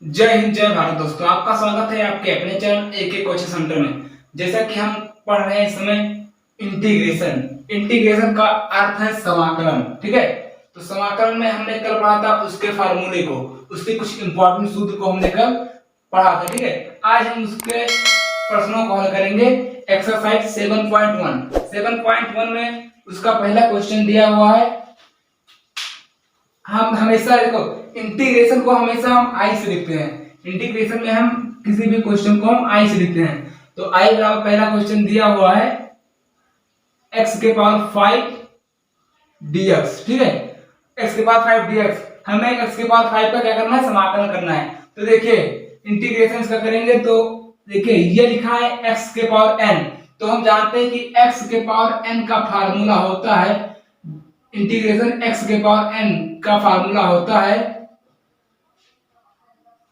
जय हिंद जय भारत दोस्तों, आपका स्वागत है आपके अपने चैनल एक कोचिंग सेंटर में। जैसा कि हम पढ़ रहे हैं इस समय इंटीग्रेशन। इंटीग्रेशन का अर्थ है समाकलन। ठीक है, तो समाकलन में हमने कल पढ़ा था उसके फार्मूले को, उसके कुछ इंपॉर्टेंट सूत्र को हमने कल पढ़ा था। ठीक है, आज हम उसके प्रश्नों को हल करेंगे। एक्सरसाइज 7.1 में उसका पहला क्वेश्चन दिया हुआ है। हम हमेशा देखो इंटीग्रेशन को हमेशा हम आई से लिखते हैं। इंटीग्रेशन में हम किसी भी क्वेश्चन को हम आई से लिखते हैं। तो आई बराबर पहला क्वेश्चन दिया हुआ है x के पावर 5 dx। ठीक है, x के पावर 5 dx, हमें x के पावर 5 का क्या करना है, समाकलन करना है। तो देखिए इंटीग्रेशन इसका करेंगे तो देखिए ये लिखा है x के पावर n, तो हम जानते हैं कि x के पावर n का फार्मूला होता है, इंटीग्रेशन x के पावर n का फार्मूला होता है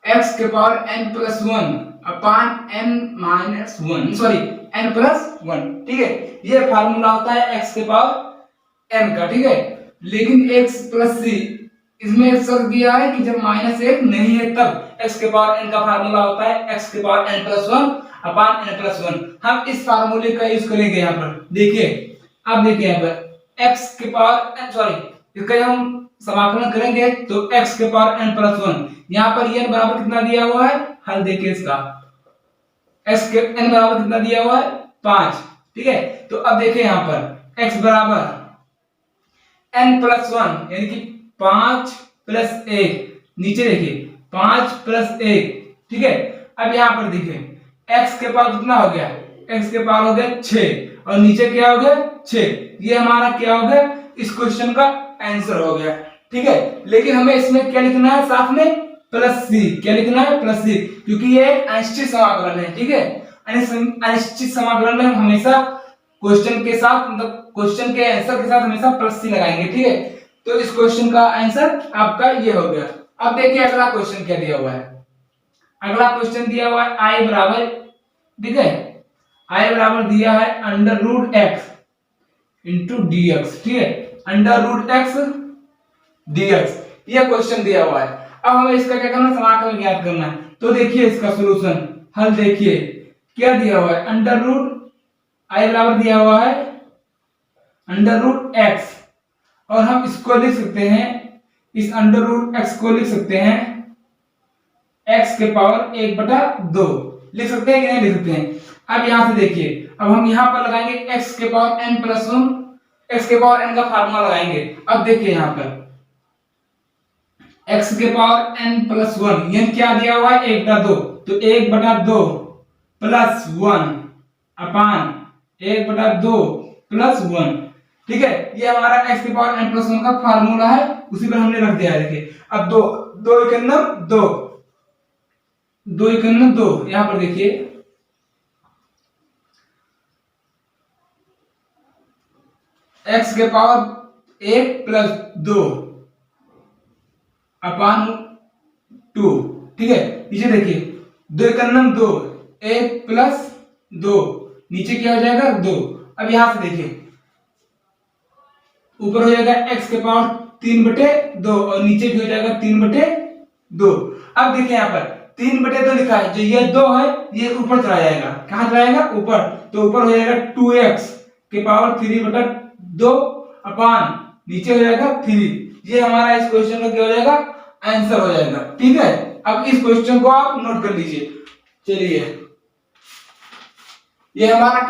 x के पावर n प्लस 1 अपान n minus 1, sorry n plus 1। ठीक है, ये फार्मूला होता है x के पावर n का। ठीक है, लेकिन x प्लस c इसमें शर्त दिया है कि जब माइनस 1 नहीं है तब x के पावर n का फार्मूला होता है x के पावर n प्लस 1 अपान n प्लस 1। हम इस फार्मूले का यूज करेंगे यहाँ पर। देखिए अब देखिए यहाँ पर x के पावर n, सॉरी इसका जब हम समाकलन करेंगे तो x के पावर n प्लस 1, यहाँ पर n बराबर कितना दिया हुआ है, हल देखिए इसका x के n बराबर कितना दिया हुआ है 5। ठीक है, तो अब देखिए यहाँ पर x बराबर n प्लस 1 यानी कि 5 प्लस 1, नीचे देखिए 5 प्लस 1। ठीक है, अब यहाँ पर देखिए x के पावर कितना हो गया, x के पावर हो गया 6 और नीचे क्या हो गया 6। ये हमारा क्या हो गया, इस क्वेश्चन का आंसर हो गया। ठीक है, लेकिन हमें इसमें क्या लिखना है, साथ में प्लस सी। क्या लिखना है, प्लस सी, क्योंकि ये अनिश्चित समाकलन है। ठीक है, अनिश्चित समाकलन में हम हमेशा क्वेश्चन के साथ, मतलब क्वेश्चन के आंसर के साथ हमेशा प्लस सी लगाएंगे। ठीक है, तो इस क्वेश्चन का आंसर आपका ये हो गया। अब देखिए अगला क्वेश्चन क्या दिया हुआ है। अगला क्वेश्चन दिया हुआ है आई बराबर, ठीक है, आई बराबर दिया है under root x into dx। ठीक है, अंडर रूट एक्स dx, ये क्वेश्चन दिया हुआ है। अब हमें इसका क्या करना है, समाकलन ज्ञात करना है। तो देखिए इसका सॉल्यूशन, हल देखिए क्या दिया हुआ है, अंडर रूट आई बराबर दिया हुआ है अंडर रूट एक्स, और हम इसको लिख सकते हैं, इस अंडर रूट एक्स को लिख सकते हैं x के पावर 1/2 लिख सकते हैं कि नहीं लिख सकते हैं। अब यहां से देखिए, अब हम यहां पर लगाएंगे x के पावर n प्लस 1, x के पावर n का फार्मूला लगाएंगे। अब देखिए यहां पर x के पावर n प्लस 1, ये क्या दिया हुआ है 1/2, तो 1/2 प्लस 1 अपान 1/2 प्लस 1। ठीक है, ये हमारा x के पावर n प्लस 1 का फार्मूला है, उसी पर हमने रख दिया है। देखिए अब 2 2 1 2 2 1 2, यहां पर देखिए x के पावर 1 प्लस 2 अपान 2। ठीक है, नीचे देखिए 2 1 2, 1 प्लस 2, नीचे क्या हो जाएगा 2। अब यहां से देखिए ऊपर हो जाएगा x के पावर 3/2 और नीचे भी हो जाएगा 3/2। अब देखिए यहां पर 3/2 लिखा है, जो ये 2 है ये ऊपर चला जाएगा, कहां चला जाएगा, ऊपर। तो ऊपर हो जाएगा 2x के पावर 3/2 अपान नीचे हो जाएगा 3। ये हमारा इस क्वेश्चन का क्या हो जाएगा, आंसर हो जाएगा। ठीक है, अब इस क्वेश्चन को आप नोट कर लीजिए। चलिए ये हमारा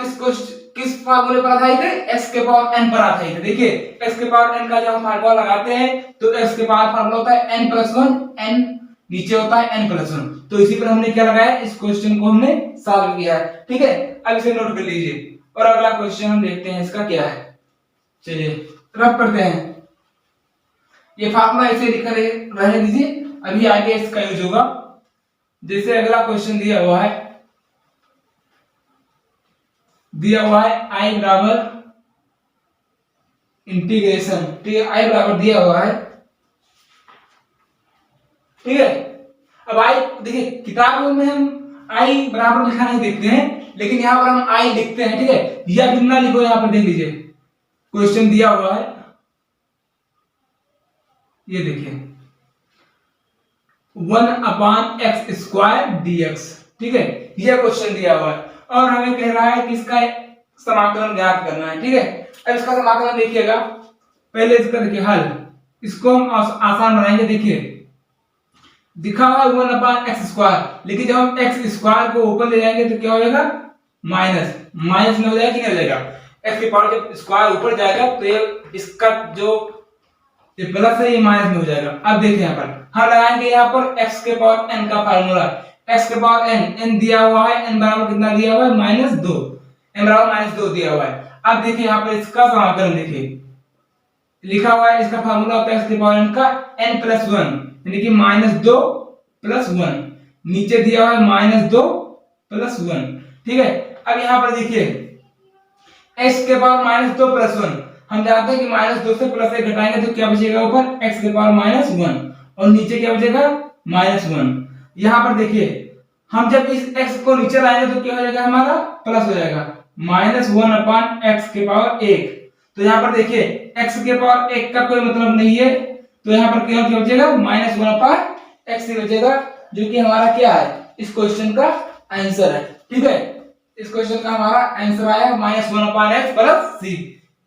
किस फार्मूले पर आधारित है, x के पावर n पर आधारित है। देखिए x के पावर n का जब हम फार्मूला लगाते हैं तो x के पावर फार्मूला होता है n प्लस 1, n नीचे होता है n प्लस 1, तो इसी पर हमने क्या लगाया, इस क्वेश्चन को हमने सॉल्व किया है। ठीक है, अब इसे नोट कर लीजिए और अगला क्वेश्चन हम देखते हैं इसका क्या है। चलिए रफ करते हैं, ये फार्मूला ऐसे लिखा रहने दीजिए, अभी आगे इसका यूज होगा। जैसे अगला क्वेश्चन दिया हुआ है आई बराबर इंटीग्रेशन। ठीक है, आई बराबर दिया हुआ है। ठीक है, अब आई देखिए किताब में हम आई बराबर लिखा नहीं देखते हैं, लेकिन यहां पर हम आई लिखते हैं। ठीक है, या कितना लिखो, यहां पर देख लीजिए क्वेश्चन दिया हुआ है, ये देखिए 1/x² dx। ठीक है, यह क्वेश्चन दिया हुआ है और हमें कह रहा है कि इसका समाकलन ज्ञात करना है। ठीक है, अब इसका समाकलन देखिएगा, पहले इसका देखिए हल, इसको हम आसान बनाएंगे। देखिए दिखा हुआ 1/x², लेकिन जब हम x² को ऊपर ले जाएंगे तो क्या हो जाएगा, माइनस माइनस में हो जाएगा कि नहीं हो जाएगा, x की पावर जब स्क्वायर ऊपर जाएगा तो ये इसका जो ये प्लस है ये माइनस में हो जाएगा। अब देखिए यहाँ पर हम लगाएंगे यहाँ पर x के पावर n का फार्मूला, x के पावर n दिया हुआ है, n बराबर कितना दिया हुआ है, -2, n बराबर -2 दिया हुआ है। अब देखिए यहाँ पर इसका समाकलन देखिए लिखा हुआ है, इसका फार्मूला होता है x के पावर n का n+1 यानी कि -2 + 1, नीचे दिया हुआ है -2 + 1। ठीक है, अब यहाँ पर देखिए x के पावर -2 + 1, हम जानते हैं कि -2 से +1 घटाएंगे तो क्या बचेगा, ऊपर x के पावर -1 और नीचे क्या बचेगा, -1। यहाँ पर देखिए हम जब इस x को नीचे लाएंगे तो क्या हो जाएगा, हमारा प्लस हो जाएगा, -1/x के पावर 1। तो यहाँ पर देखिए x के पावर 1 का कोई मतलब नहीं है, तो यहाँ पर क्या बचेगा, -1/x ही बचेगा, जो कि हमारा क्या है, इस क्वेश्चन का आंसर है। ठीक है, इस क्वेश्चन का हमारा आंसर आया -1/x + c।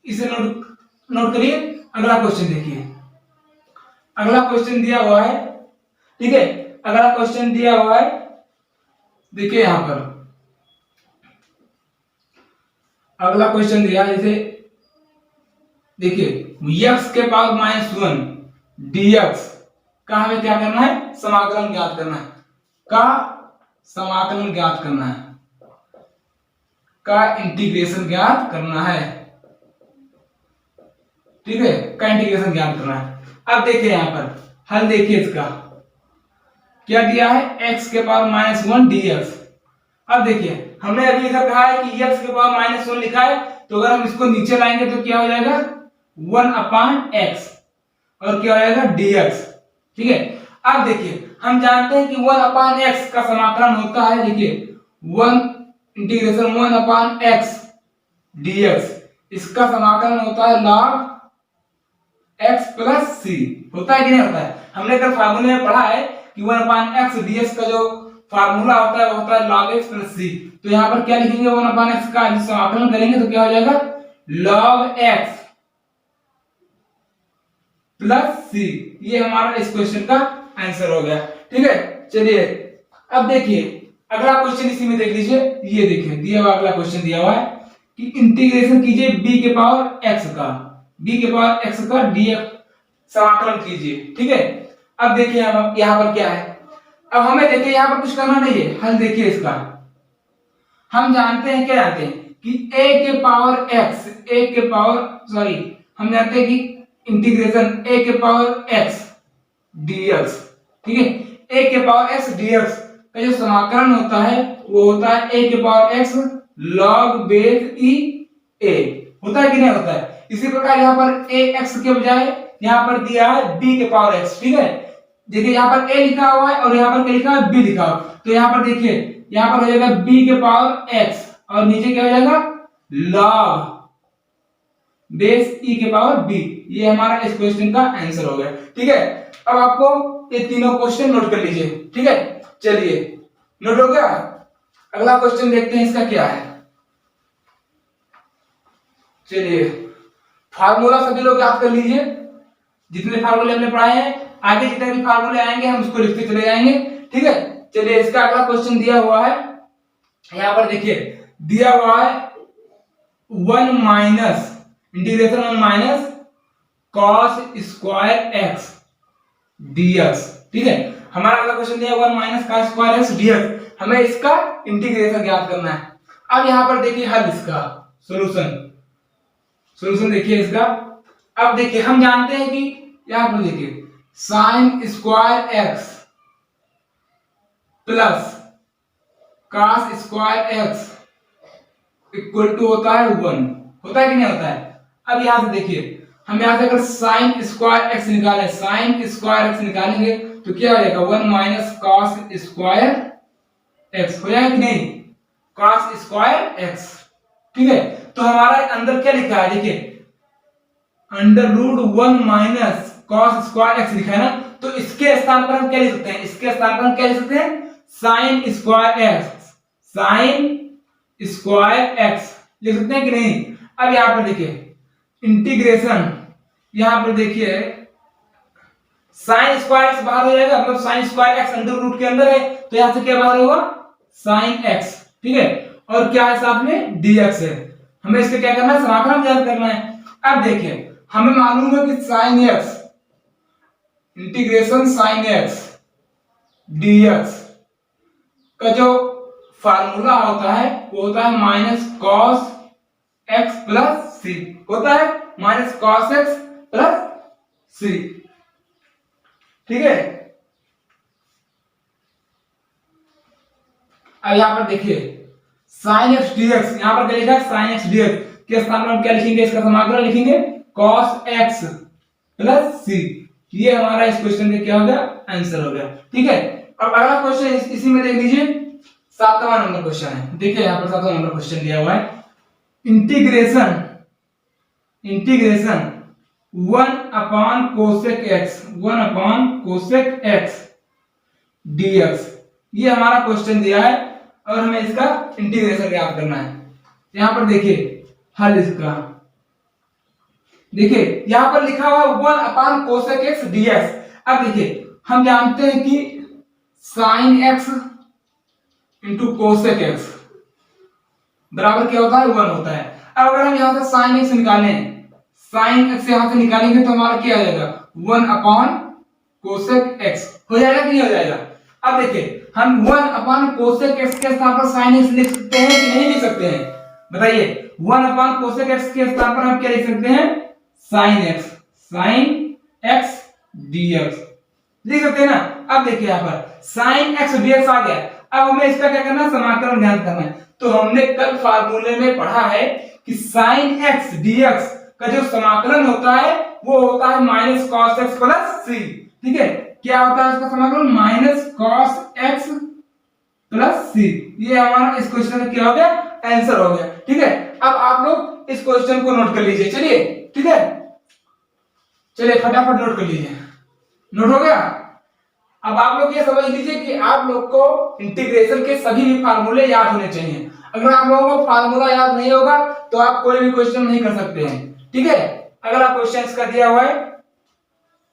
इसे नोट करिए। अगला क्वेश्चन देखिए, अगला क्वेश्चन दिया हुआ है। ठीक है, अगला क्वेश्चन दिया हुआ है, देखिए यहां पर अगला क्वेश्चन दिया है, जैसे देखिए x के पावर -1 dx का हमें क्या करना है, समाकलन ज्ञात करना है, का समाकलन ज्ञात करना है, का इंटीग्रेशन ज्ञात करना है। ठीक है, का इंटीग्रेशन ज्ञात करना है। अब देखिए यहाँ पर हल देखिए, इसका क्या दिया है, x के पावर -1 dx। अब देखिए हमने अभी इधर कहा है कि x के पावर -1 लिखा है, तो अगर हम इसको नीचे लाएंगे तो क्या हो जाएगा, 1/x और क्या हो जाएगा, dx। ठीक है, अब देखिए हम जानते हैं कि 1/x का समाकलन होता है, देखिए 1/x dx, इसका समाकलन होता है log x + c। होता है कि नहीं होता है, हमने कल फार्मूले में पढ़ा है कि 1/x dx का जो फार्मूला होता है वो होता है log x + c। तो यहाँ पर क्या लिखेंगे, 1/x का जो समाकलन करेंगे तो क्या हो जाएगा, log x + c। ये हमारा इस क्वेश्चन का आंसर हो गया। ठीक है, चलिए अब देखिए अगला क्वेश्चन इसी में देख लीजिए। ये देखिए दिया हुआ अगला क्वेश्चन दिया हुआ है कि इंटीग्रेशन कीजिए b के पावर x का, b के पावर x का dx समाकलन कीजिए। ठीक है, अब देखिए यहाँ पर क्या है, अब हमें देखिए यहाँ पर कुछ करना नहीं है, हल देखिए इसका। हम जानते हैं, क्या जानते हैं कि a के पावर x, a के पावर सॉरी हम जानते हैं कि इंटीग्रेशन a के पावर x dx। ठीक है, a के पावर x dx का जो समाकलन होता है वो होता है a के power x log base e a। होता है कि नहीं होता है। इसी प्रकार यहाँ पर a x के बजाय यहाँ पर दिया है b के पावर x। ठीक है, देखिए यहाँ पर a लिखा हुआ है और यहाँ पर क्या लिखा है, b लिखा हुआ है। तो यहाँ पर देखिए यहाँ पर हो जाएगा b के पावर x और नीचे क्या हो जाएगा, log बेस e के पावर b। ये हमारा इस क्वेश्चन का आंसर हो गया। ठीक है, अब आपको ये तीनों क्वेश्चन नोट कर लीजिए। ठीक है, चलिए नोट हो गया। अगला क्वेश्चन देखते हैं इसका क्या है। चलिए फार्मूला सभी लोग याद कर लीजिए, जितने फार्मूले हमने पढ़ाए हैं, आगे जितने भी फार्मूले आएंगे हम उसको लिखते चले जाएंगे। ठीक है, चलिए इसका अगला क्वेश्चन दिया हुआ है, यहाँ पर देखिए दिया हुआ है 1 integration 1 cos square x dx। ठीक है, हमारा अगला क्वेश्चन दिया 1 cos स्क्वायर x dx, हमें इसका इंटीग्रेशन ज्ञात करना है। अब यहाँ पर देखिए हल, इसका सॉल्यूशन देखिए इसका। अब देखिए हम जानते हैं कि यहाँ पर देखिए sin square x plus cos square x equal to होता है 1। होता है कि नहीं होता है। अब यहां से देखिए हम यहां से अगर sin स्क्वायर x निकालें, sin स्क्वायर x निकालेंगे तो क्या हो जाएगा, 1 cos स्क्वायर x हो जाएगा कि नहीं, cos स्क्वायर x। ठीक है, तो हमारा अंदर क्या लिखा है, देखिए √1 cos स्क्वायर x लिखा है ना, तो इसके स्थान पर हम क्या लिख सकते हैं, इसके स्थान पर हम क्या लिख सकते हैं, sign square x, sign square x लिख सकते हैं कि नहीं। अब यहां पर देखिए इंटीग्रेशन, यहां पर देखिए साइन स्क्वायर एक्स बाहर हो जाएगा, मतलब sine square x under root के अंदर है, तो यहां से क्या बाहर होगा, साइन एक्स, ठीक है। और क्या है साथ में, dx है। हमें इसके क्या करना है, समाकलन ज्ञात करना है। अब देखिए हमें मालूम है कि sine x, integration sine x dx का जो फार्मूला होता है वो होता है माइनस कॉस एक्स प्लस सी, होता है माइनस कॉस एक्स प्लस सी, ठीक है। अब यहां पर देखिए साइन एक्स डीएक्स, यहां पर क्या लिखा है, साइन एक्स डीएक्स के स्थान पर हम क्या लिखेंगे, इसका समाकलन लिखेंगे कॉस एक्स प्लस सी। ये हमारा इस क्वेश्चन का क्या हो गया, आंसर हो गया, ठीक है। अब अगला क्वेश्चन इसी में देख लीजिए, 7वां नंबर क्वेश्चन है। देखिए यहां पर 7वां नंबर क्वेश्चन दिया हुआ है, integration 1 upon cosec x, 1 upon cosec x dx, ये हमारा क्वेश्चन दिया है और हमें इसका इंटीग्रेशन ज्ञात करना है। यहां पर देखिए हल इसका, देखिए यहां पर लिखा हुआ है 1 अपॉन कोसेक एक्स dx। अब देखिए हम जानते हैं कि sine x into cosec x बराबर क्या होता है, 1 होता है। अब अगर हम यहां से साइन एक्स निकालें, साइन एक्स यहां से निकालेंगे तो हमारा क्या आ जाएगा, 1 अपॉन कोसेक एक्स हो जाएगा कि नहीं हो जाएगा। अब देखिए हम 1 अपॉन कोसेक एक्स के स्थान पर साइन एक्स लिख सकते हैं कि नहीं लिख सकते हैं, बताइए। 1 अपॉन कोसेक एक्स के स्थान पर हम क्या लिख सकते हैं, साइन एक्स dx लिख सकते हैं ना। अब देखिए यहां पर साइन एक्स dx आ गया, अब हमें इसका क्या करना है, समाकलन ज्ञात करना है। तो हमने कल फार्मूले में पढ़ा है कि साइन एक्स dx का जो समाकलन होता है वो होता है माइनस कॉस एक्स प्लस सी, ठीक है। क्या होता है इसका समाकलन, माइनस कॉस एक्स प्लस सी। ये हमारा इस क्वेश्चन का क्या हो गया, आंसर हो गया, ठीक है। अब आप लोग इस क्वेश्चन को नोट कर लीजिए, चलिए, ठीक है, चलिए फटाफट नोट कर लीजिए, नोट हो गया। अब आप लोग ये समझ लीजिए कि आप लोग को इंटीग्रेशन के सभी भी फार्मूले याद होने चाहिए। अगर आप लोगों को फार्मूला याद नहीं होगा तो आप कोई भी क्वेश्चन नहीं कर सकते हैं, ठीक है। अगला क्वेश्चन इसका दिया हुआ है,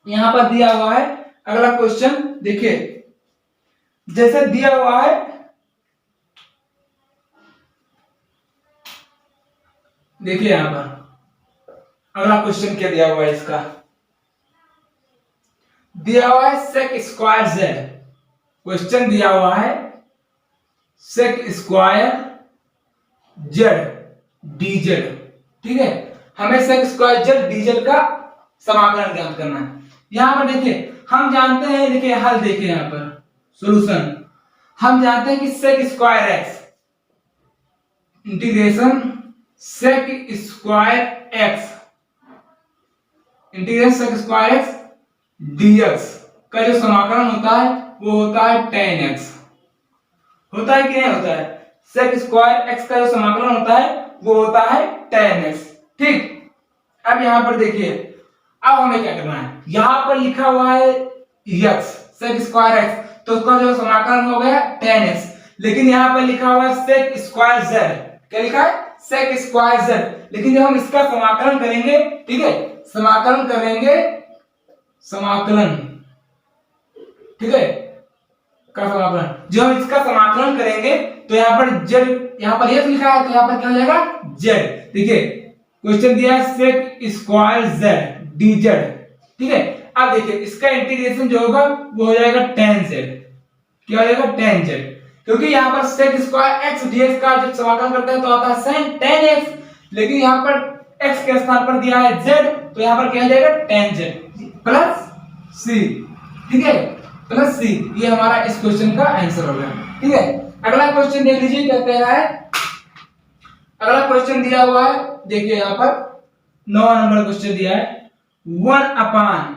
यहां पर दिया हुआ है अगला क्वेश्चन, देखिए जैसे दिया हुआ है, देखिए यहां पर अगला क्वेश्चन क्या दिया हुआ है, इसका दिया हुआ है सेक स्क्वायर जेड। क्वेश्चन दिया हुआ है सेक स्क्वायर जेड dz, ठीक है। हमें सेक स्क्वायर जेड dz का समाकलन ज्ञात करना है। यहां पर देखिए हम जानते हैं, देखिए हल देखिए यहां पर सॉल्यूशन, हम जानते हैं कि sec square x, integration sec square x, integration sec square x dx का जो समाकलन होता है वो होता है tan x, होता है कि नहीं होता है। सेक स्क्वायर x का जो समाकलन होता है वो होता है tan x, ठीक। अब यहां पर देखिए, अब हमें क्या करना है, यहां पर लिखा हुआ है x सेक स्क्वायर x, तो उसका जो समाकलन हो गया tan x, लेकिन यहां पर लिखा हुआ है सेक स्क्वायर z, क्या लिखा है, सेक स्क्वायर z, लेकिन जब हम इसका समाकलन करेंगे, ठीक है, समाकलन करेंगे, समाकलन, ठीक है, का समाकलन, जब हम इसका समाकलन करेंगे तो यहां पर z, यहां पर x लिखा है तो यहां पर क्या हो जाएगा z। देखिए क्वेश्चन दिया है सेक स्क्वायर z dz, ठीक है। अब देखिए इसका इंटीग्रेशन जो होगा वो हो जाएगा tan z, क्या हो जाएगा tan z, क्योंकि यहां पर सेक स्क्वायर x dx का जब समाकलन करते हैं तो आता है sin tan x, लेकिन यहां पर x के स्थान पर दिया है z, तो यहां पर क्या हो जाएगा tan z प्लस c, ठीक है, प्लस c। ये हमारा इस क्वेश्चन का आंसर हो गया, ठीक है। अगला क्वेश्चन देख लीजिए क्या कह रहा है, अगला क्वेश्चन दिया हुआ है, देखिए यहां पर 9वां नंबर क्वेश्चन दिया है, 1 upon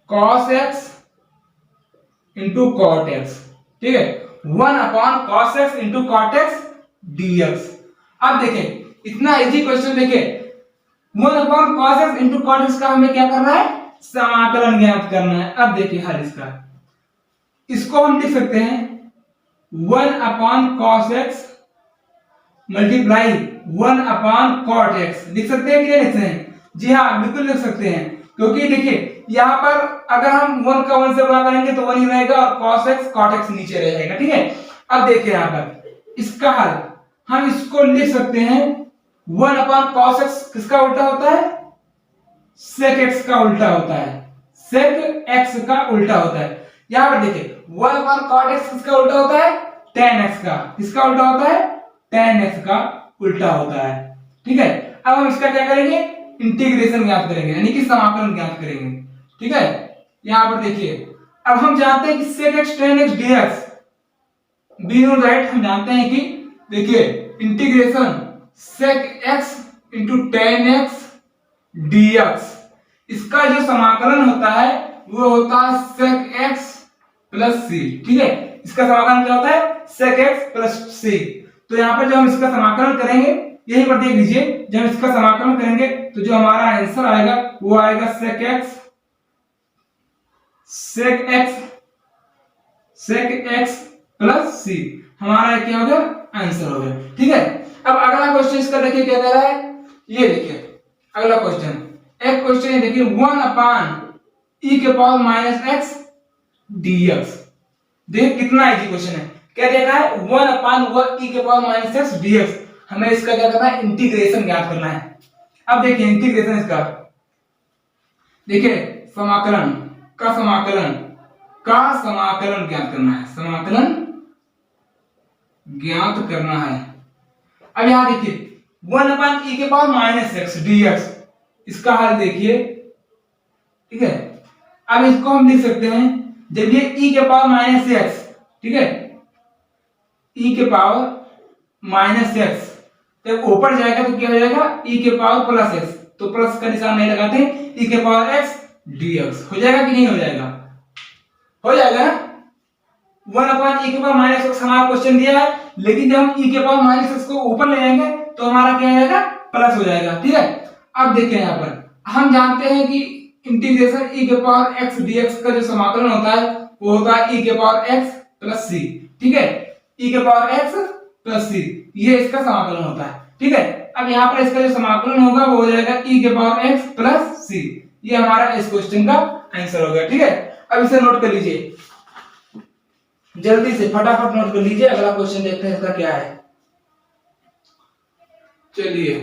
cos x into cot x, ठीक है, 1 upon cos x into cot x dx। अब देखिए इतना इजी क्वेश्चन, देखिए 1 upon cos x into cot x का हमें क्या करना है, समाकलन ज्ञात करना है। अब देखिए हल इसको हम लिख सकते हैं 1 upon cos x multiply 1 upon cot x, लिख सकते हैं कि नहीं लिख सकते हैं? जी हाँ बिल्कुल लिख सकते हैं, क्योंकि देखिए यहाँ पर अगर हम 1 का 1 से गुणा करेंगे तो 1 ही रहेगा और cos x cot x नीचे रहेगा, ठीक है। अब देखिए यहाँ पर इसका हल हम इसको लिख सकते हैं 1 अपॉन cos x किसका उल्टा होता है, sec x का उल्टा होता है, sec x का उल्टा होता है। यहाँ पर देखिए 1 अपॉन cot x किसका उल्टा होता है, tan x का, किसका उल्टा होता है, tan x का उल्टा होता है, ठीक है। अब हम इसका क्या करेंगे, इंटीग्रेशन ज्ञात करेंगे, यानी कि समाकलन ज्ञात करेंगे, ठीक है। यहाँ पर देखिए अब हम जानते हैं कि sec x tan x dx be know right, हम जानते हैं कि देखिए integration sec x into tan x dx, इसका जो समाकलन होता है वो होता है sec x प्लस c, ठीक है। इसका समाकलन क्या होता है, sec x प्लस c। तो यहाँ पर जो हम इसका समाकलन करेंगे, यही पर देख लीजिए, जब हम इसका समाकलन करेंगे तो जो हमारा आंसर आएगा वो आएगा sec x प्लस c, हमारा क्या हो गया, आंसर हो गया, ठीक है। अब अगला क्वेश्चन इसका देखिए क्या कह रहा है, ये देखिए अगला क्वेश्चन, एक क्वेश्चन देखिए 1 अपॉन e के पावर माइनस x dx, देखिए कितना इजी क्वेश्चन है, क्या देखा है 1 अपॉन e के पावर माइनस x dx, हमें इसका क्या करना है, इंटीग्रेशन ज्ञात करना है। अब देखिए इंटीग्रेशन इसका, देखिए समाकलन का समाकलन ज्ञात करना है, समाकलन ज्ञात करना है। अब यहां देखिए 1 अपॉन e के पावर माइनस x dx, इसका हल देखिए, ठीक है। अब इसको हम लिख सकते हैं, जब ये e के पावर माइनस x, ठीक है, e के पावर माइनस x जब ऊपर जाएगा तो क्या हो जाएगा, e के पावर प्लस x, तो प्लस का निशान नहीं लगाते, e के पावर x dx हो जाएगा कि नहीं हो जाएगा, हो जाएगा ना। 1 अपॉन e के पावर माइनस x हमारा क्वेश्चन दिया है, लेकिन जब हम e के पावर माइनस x को ऊपर ले जाएंगे तो हमारा क्या आएगा, प्लस हो जाएगा, ठीक है। अब देखिए यहाँ पर हम जानते हैं कि इंटीग्रेशन e के पावर x dx का जो समाकलन होता है वो होता है e के पावर x प्लस c, ठीक है, e के पावर x प्लस c, ये इसका समाकलन होता है, ठीक है। अब यहाँ पर इसका जो समाकलन होगा वो हो जाएगा e के पावर x प्लस c, ये हमारा इस क्वेश्चन का आंसर हो गया, ठीक है। अब इसे नोट कर लीजिए, जल्दी से फटाफट नोट कर लीजिए, अगला क्वेश्चन देखते हैं इसका क्या है। चलिए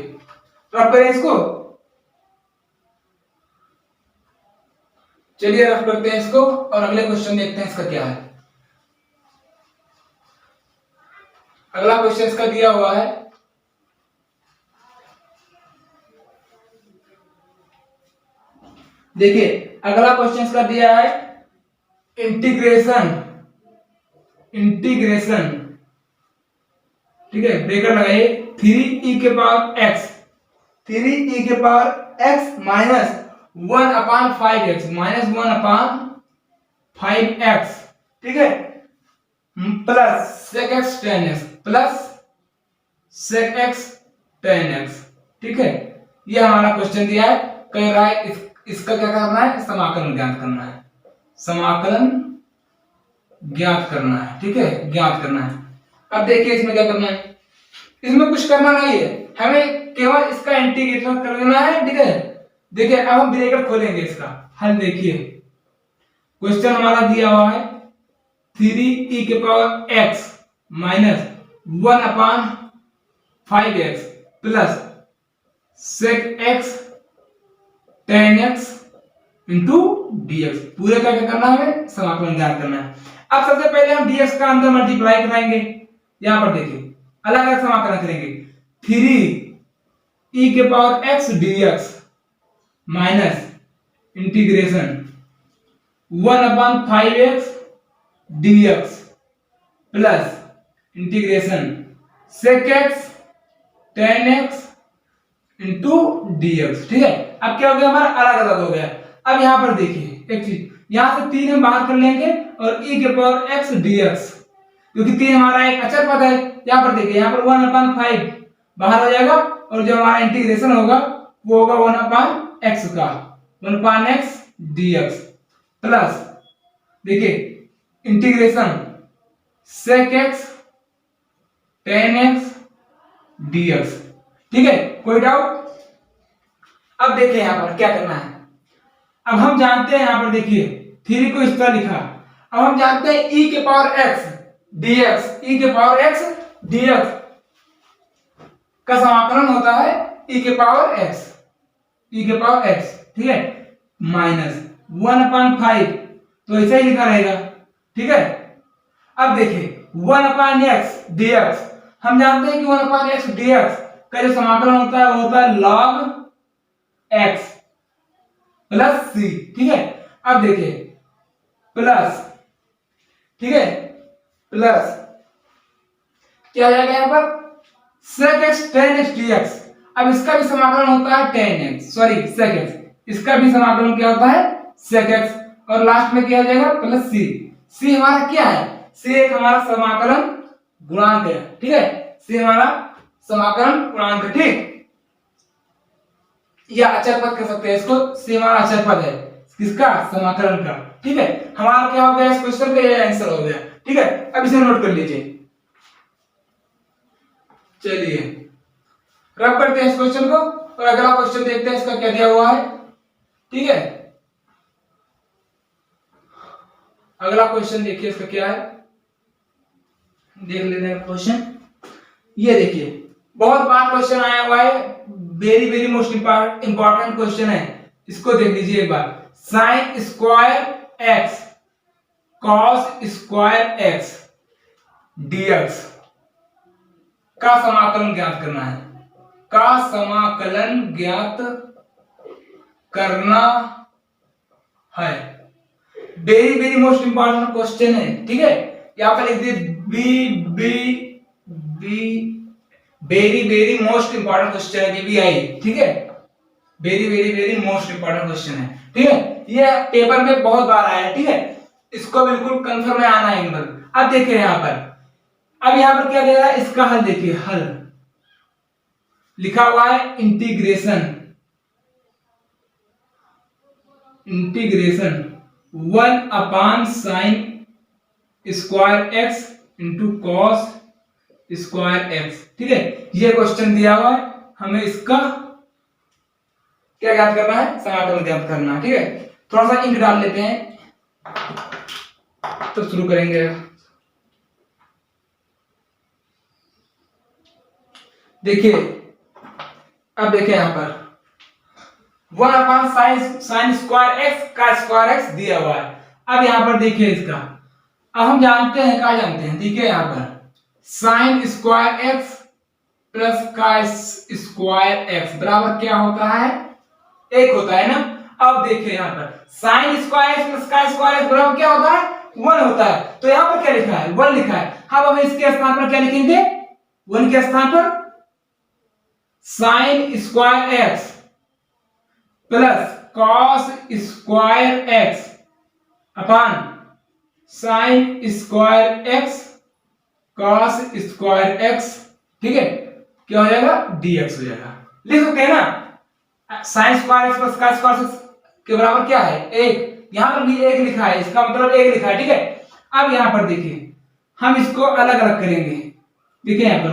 रफ करें इसको, चलिए रफ करते हैं इसको और अगले क्वेश्चन देखते हैं इसका क्या है। अगला क्वेश्चन इसका दिया हुआ है, देखिए अगला क्वेश्चन इसका दिया है इंटीग्रेशन, ठीक है, ब्रेकेट लगाइए 3e के पावर x, 3e के power x minus 1 upon 5x, minus 1 upon 5x, ठीक है, plus sec x tan x, plus sec x tan x, ठीक है। ये हमारा क्वेश्चन दिया है, कह रहा है इसका क्या करना है, समाकलन ज्ञात करना है, समाकलन ज्ञात करना है, ठीक है, ज्ञात करना है। अब देखिए इसमें क्या करना है, इसमें कुछ करना नहीं है, हमें केवल इसका इंटीग्रेशन कर लेना है, ठीक है। देखिए अब हम ब्रैकेट खोलेंगे, इसका हल देखिए, क्वेश्चन हमारा दिया हुआ है 3e के power x minus 1 upon 5x plus sec x tan x into dx, पूरे का क्या करना है, हमें समाकलन ज्ञात करना है। अब सबसे पहले हम dx का अंदर मल्टीप्लाई कराएंगे, यहां पर देखिए अलग अलग समाकलन करेंगे, 3e के power x dx minus integration 1 upon 5x dx plus integration sec x tan x into dx, ठीक है। अब क्या हो गया, हमारा अलग अलग हो गया। अब यहां पर देखिए एक चीज, यहां से 3 हम बाहर कर लेंगे और e के पावर x dx, क्योंकि 3 हमारा एक अचर पद है। यहां पर देखिए, यहां पर 1 अपॉन 5 बाहर हो जाएगा और जो हमारा इंटीग्रेशन होगा वो होगा 1/x का 1/x dx प्लस देखिए integration sec x tan x dx। ठीक है, कोई डाउट? अब देखिए यहां पर क्या करना है। अब हम जानते हैं यहां पर देखिए थ्री को इस तरह लिखा। अब हम जानते हैं e के पावर x dx, e के पावर x dx का समाकलन होता है e के पावर x, e के पावर x, ठीक है, माइनस 1/5, तो ऐसा ही लिखा रहेगा। ठीक है, अब देखिए 1/x dx, हम जानते हैं कि 1/x dx का जो समाकलन होता है वो होता है log x प्लस c। ठीक है, अब देखिए प्लस, ठीक है, प्लस क्या आ जाएगा यहां पर sec x tan x dx। अब इसका भी समाकलन होता है tan x, sorry sec x, इसका भी समाकलन क्या होता है sec x, और लास्ट में क्या आ जाएगा प्लस c। c हमारा क्या है, c एक हमारा समाकलन गुणांक है। ठीक है, c हमारा समाकलन गुणांक है। ठीक, या अचर पद कह सकते हैं इसको, c हमारा अचर पद है किसका, समाकलन का। ठीक है, हमारा क्या हो गया इस क्वेश्चन का, ये आंसर हो गया। ठीक है, अब इसे नोट कर लीजिए। चलिए रब करते हैं इस क्वेश्चन को और अगला क्वेश्चन देखते हैं इसका क्या दिया हुआ है। ठीक है, अगला क्वेश्चन देखिए इसका क्या है, देख लेते हैं क्वेश्चन। ये देखिए बहुत बार क्वेश्चन आया हुआ है, very very most important question है, इसको देख लीजिए एक बार। Sine square x cos square x dx का समाकलन ज्ञात करना है, का समाकलन ज्ञात करना है। Very very most important question है। ठीक है, यहां पर लिख दीजिए B B B, very very most important question है बीबीआई। ठीक है, very very very most important question है। ठीक है, ये पेपर में बहुत बार आया है। ठीक है, इसको बिल्कुल कंफर्म में आना है इन पर। अब देखिए यहां पर, अब यहां पर क्या दे रहा है, इसका हल देखिए, हल लिखा हुआ है integration, integration 1/sin square x into cos square x. ठीक है, ये क्वेश्चन दिया हुआ है, हमें इसका क्या ज्ञात करना है, समाकलन ज्ञात करना है। ठीक है, थोड़ा सा इंक डाल लेते हैं तो शुरू करेंगे। देखिए अब देखिए यहां पर 1/sin स्क्वायर एक्स का स्क्वायर एक्स दिया हुआ है। अब यहां पर देखिए इसका, अब हम जानते हैं, क्या जानते हैं, देखिए यहां पर साइन स्क्वायर एक्स प्लस का स्क्वायर एक्स बराबर क्या होता है, एक होता है ना। अब देखिए यहां पर साइन स्क्वायर एक्स प्लस का स्क्वायर एक्स बराबर क्या होता है, 1 होता है। तो यहां पर क्या लिखा है, 1 लिखा है। अब हम इसके स्थान पर क्या लिखेंगे, 1 के स्थान पर sign square x plus cos square x upon sine square x cos square x. ठीक है, क्या हो जाएगा, dx हो जाएगा। लिख सकते हैं ना, साइन स्क्वायर एक्स प्लस का स्क्वायर एक्स के बराबर क्या है, 1। यहां पर भी 1 लिखा है, इसका मतलब 1 लिखा है। ठीक है, अब यहां पर देखिए हम इसको अलग अलग करेंगे। देखिए यहां पर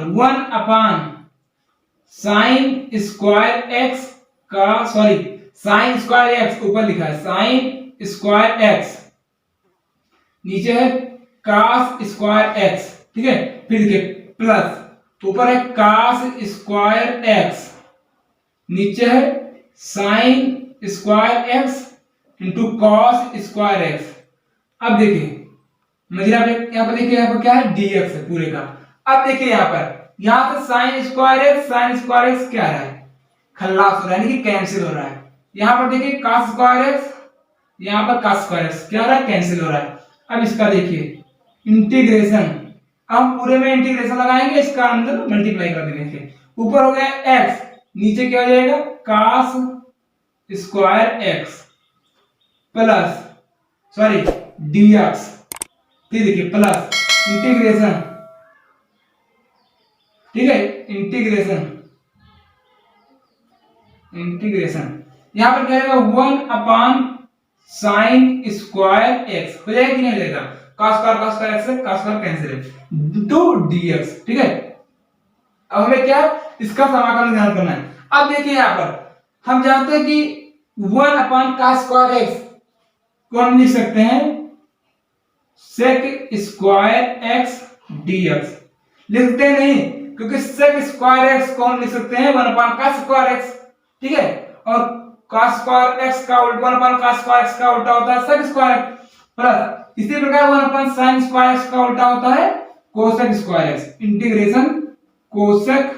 1/sin स्क्वायर एक्स का, सॉरी साइन स्क्वायर एक्स ऊपर लिखा है, साइन स्क्वायर एक्स नीचे है cos स्क्वायर एक्स। ठीक है, फिर देखिए प्लस ऊपर है cos स्क्वायर एक्स, नीचे है sign square x into cos square x. अब देखिए मजीरा यहाँ पर देखिए, यहाँ पर क्या है, dx है पूरे का। अब देखिए यहाँ पर, यहाँ से साइन स्क्वायर एक्स क्या आ रहा है, खल्लास हो रहा है, यानी कि कैंसिल हो रहा है। यहाँ पर देखिए cos स्क्वायर एक्स, यहाँ पर cos स्क्वायर एक्स क्या हो रहा है, कैंसिल हो रहा है। अब इसका देखिए इंटीग्रेशन, हम पूरे में इंटीग्रेशन लगाएंगे, इसका अंदर मल्टीप्लाई कर देंगे। ऊपर हो गया x, नीचे क्या हो जाएगा cos square x plus, sorry dx, फिर देखिए प्लस इंटीग्रेशन, ठीक है, इंटीग्रेशन इंटीग्रेशन, यहाँ पर क्या रहेगा 1 अपान साइन स्क्वायर एक्स, हो जाएगा कि नहीं हो जाएगा, cos स्क्वायर एक्स है, cos स्क्वायर कैंसिल है, टू dx, ठीक है। अब हमें क्या इसका समाकलन ध्यान करना है। अब देखिए यहाँ पर हम जानते हैं कि 1 अपान cos स्क्वायर एक्स को हम लिख सकते हैं sec स्क्वायर एक्स dx, लिखते नहीं क्योंकि sec स्क्वायर एक्स को हम लिख सकते हैं 1 अपान cos स्क्वायर एक्स, ठीक है, और cos स्क्वायर एक्स का उल्टा 1 अपान cos स्क्वायर एक्स का उल्टा होता है sec स्क्वायर प्लस इसी प्रकार 1 अपान sin स्क्वायर एक्स का उल्टा होता है cosec square x, integration cosec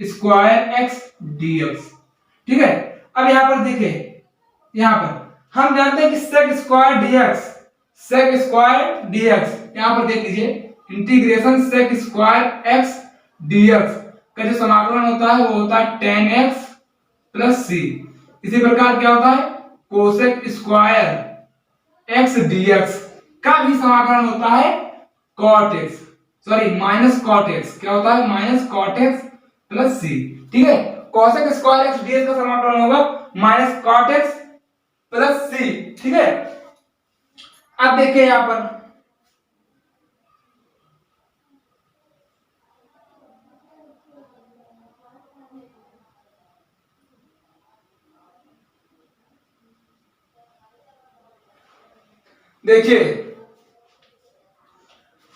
square x dx, ठीक है। अब यहां पर देखिए, यहां पर हम जानते हैं कि sec square dx, sec square dx, यहां पर देख लीजिए integration sec square x dx का जो समाकलन होता है वो होता है tan x प्लस c। इसी प्रकार क्या होता है cosec स्क्वायर x dx का भी समाकलन होता है cot x, sorry minus cot x, क्या होता है minus cot x plus c, ठीक है। cosec स्क्वायर x dx का समाकलन होगा minus cot x plus c, ठीक है। अब देखिए यहां पर देखिए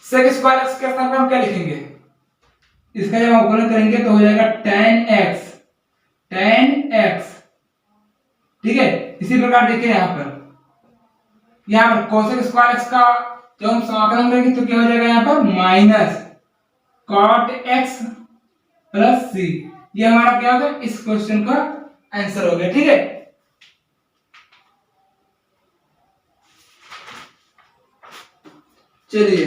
sec स्क्वायर x के स्थान पर हम क्या लिखेंगे, इसका जब अवकलन करेंगे तो हो जाएगा tan x, ठीक है। इसी प्रकार देखिए यहाँ पर cosec स्क्वायर x का जब हम समाकलन करेंगे तो क्या हो जाएगा यहाँ पर minus cot x plus c, ये हमारा क्या होगा इस क्वेश्चन का आंसर हो गया, ठीक है। चलिए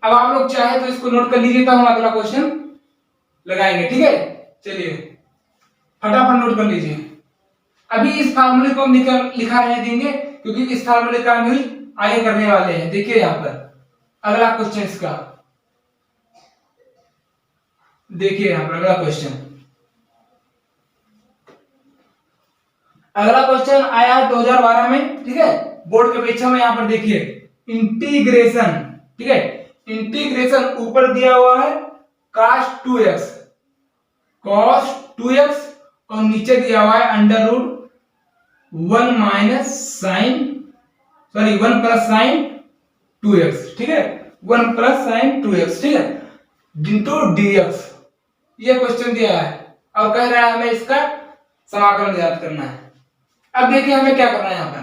अब आप लोग चाहे तो इसको नोट कर लीजिए, तो हम अगला क्वेश्चन लगाएंगे, ठीक है। चलिए फटाफट नोट कर लीजिए। अभी इस फार्मूले को हम लिखा रहे देंगे क्योंकि इस फार्मूले का हम आगे करने वाले हैं। देखिए यहाँ पर अगला क्वेश्चन इसका, देखिए यहाँ पर अगला क्वेश्चन, अगला क्वेश्चन आया 2012 में, ठीक है, बोर्ड के परीक्षा में। यहाँ पर देखिए इंटीग्रेशन, ठीक है, इंटीग्रेशन ऊपर दिया हुआ है cos 2x और नीचे दिया हुआ है under root 1 minus sine, sorry 1 plus sine 2x, ठीक है, 1 प्लस साइन 2x, ठीक है, इंटू dx, ये क्वेश्चन दिया है और कह रहा है हमें इसका समाकलन ज्ञात करना है। अब देखिए हमें क्या करना है, यहाँ पर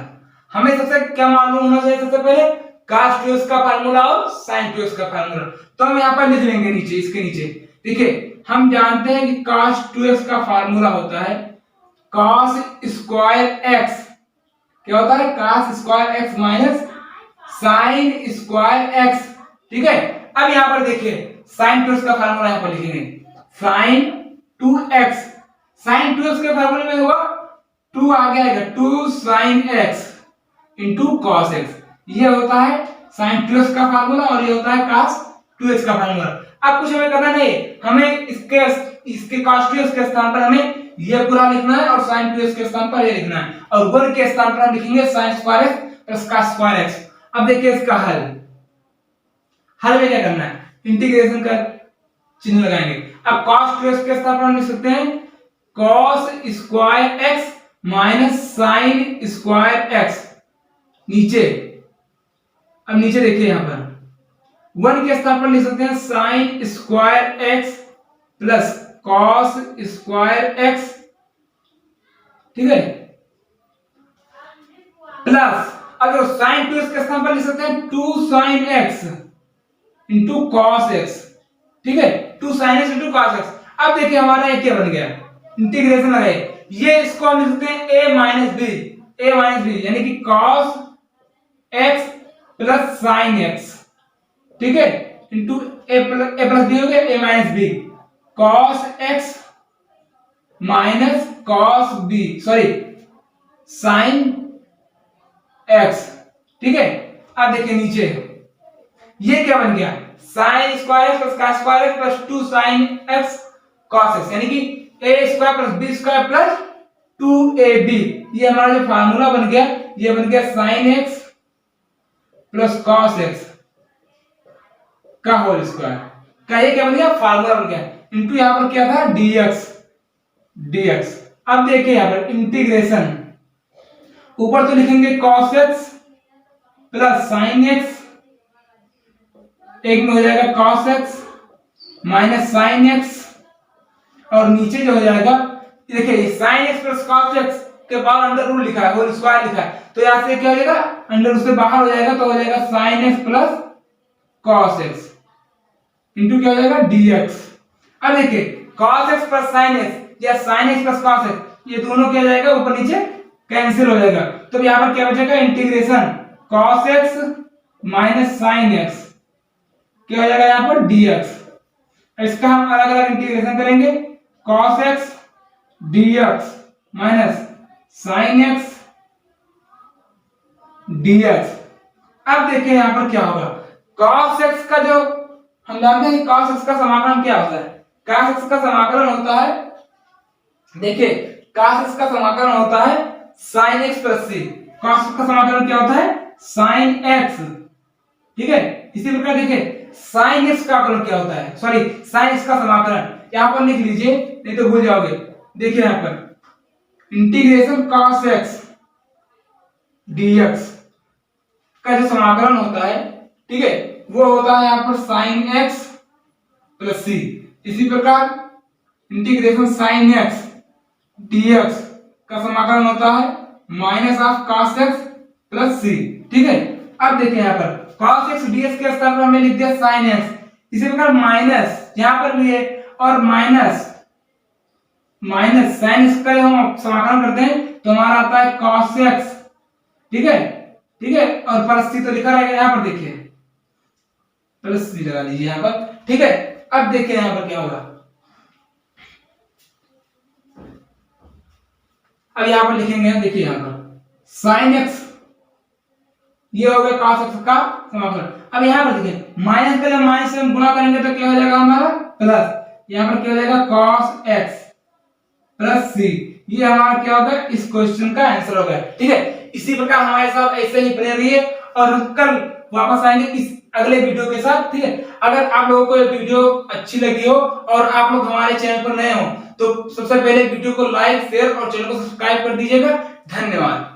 हमें सबसे क्या मालूम होना चाहिए, सबसे पहले cos 2x का फार्मूला और sin 2x का फार्मूला, तो हम यहाँ पर लिख लेंगे नीचे, इसके नीचे देखिए हम जानते हैं कि cos 2x का फार्मूला होता है cos स्क्वायर x, क्या होता है cos square x minus sin square x, ठीक है। अब यहाँ पर देखिए sin 2x का फार्मूला यहाँ पर लिखेंगे sin 2x, sin 2x के फार्मूले में होगा 2 आगे आएगा 2 sin x into cos x, ये होता है sin 2x का फार्मूला और ये होता है cos 2x का फार्मूला। अब कुछ हमें करना नहीं, हमें इसके cos 2x के स्थान पर हमें ये पूरा लिखना है और sin 2x के स्थान पर ये लिखना है और 1 के स्थान पर हम लिखेंगे sin square x plus cos square x। अब देखिए इसका हल में क्या करना है, इंटीग्रेशन का चिन्ह लगाएंगे। अब cos 2x के स्थान पर हम लिख सकते हैं cos square x minus sin square x, नीचे, अब नीचे देखिए यहां पर 1 के स्थान पर लिख सकते हैं sin square x plus cos square x, ठीक है, प्लस अगर sin 2x के स्थान पर लिख सकते हैं 2 sin x into cos x, ठीक है, 2 sin x into cos x। अब देखिए हमारा ये क्या बन गया, इंटीग्रेशन लगाए, ये इसको हम लिख सकते हैं a माइनस b, यानी कि cos x plus sin x, ठीक है, इंटू a प्लस b हो गया a minus b, cos x minus cos b, sorry sin x, ठीक है। अब देखिए नीचे ये क्या बन गया sin square x plus cos square x plus 2 sin x cos x, यानी कि a square plus b square plus 2ab, ये हमारा जो फार्मूला बन गया, ये बन गया sin x plus cos x का होल स्क्वायर का, ये क्या बन गया, फार्मूला बन गया, इनटू यहां पर क्या था, dx। अब देखिए यहां पर इंटीग्रेशन, ऊपर तो लिखेंगे cos x plus sin x, एक में हो जाएगा cos x minus sin x, और नीचे जो हो जाएगा, देखिए sin x plus cos x के बाद अंडर रूट लिखा है, होल स्क्वायर लिखा है, तो यहां से क्या हो जाएगा, अंडर रूट से बाहर हो जाएगा, तो हो जाएगा sin x plus cos x into क्या हो जाएगा, dx। अब देखिए cos x plus sin x या sin x plus cos x, ये दोनों क्या हो जाएगा, ऊपर नीचे कैंसिल हो जाएगा, तो यहां पर क्या बचेगा, integration cos x minus sin x क्या हो जाएगा यहां पर, dx। इसका हम अलग अलग इंटीग्रेशन करेंगे, cos x dx minus sin x dx। अब देखिए यहां पर क्या होगा, cos x का जो हम जानते हैं कि cos x का समाकलन क्या होता है, cos x का समाकलन होता है, देखिए cos x का समाकलन होता है sin x plus c, cos x का समाकलन क्या होता है, sin x, ठीक है। इसी प्रकार देखिए sin x का समाकलन क्या होता है, सॉरी sin x का समाकलन यहां पर लिख लीजिए, नहीं तो भूल जाओगे। देखिए यहां पर इंटीग्रेशन cos x dx का जो समाकलन होता है, ठीक है, वो होता है यहां पर sin x प्लस c। इसी प्रकार इंटीग्रेशन sin x dx का समाकलन होता है minus of cos x plus c, ठीक है। अब देखिए यहां पर cos x dx के स्थान पर हमने लिख दिया sin x, इसी प्रकार माइनस यहां पर भी है, और माइनस sin x का हम समाकलन करते हैं तो हमारा आता है cos x, ठीक है, ठीक है, और प्लस c तो लिखा रहेगा यहां पर, देखिए प्लस c लगा लीजिए यहां पर, ठीक है। अब देखिए यहां पर क्या होगा, अब यहां पर लिखेंगे, देखिए यहां पर sin x, ये हो गया cos x का समाकलन। अब यहां पर देखिए माइनस का जब माइनस से हम गुणा करेंगे तो क्या हो जाएगा हमारा, प्लस, यहां पर क्या हो जाएगा cos x प्लस c, ये हमारा क्या होगा, इस क्वेश्चन का आंसर होगा, ठीक है। इसी प्रकार हमारे साथ ऐसे ही बने रहिए, और हम कल वापस आएंगे इस अगले वीडियो के साथ, ठीक है। अगर आप लोगों को ये वीडियो अच्छी लगी हो और आप लोग हमारे चैनल पर नए हो, तो सबसे पहले वीडियो को लाइक, शेयर और चैनल को सब्सक्राइब कर दीजिएगा। धन्यवाद।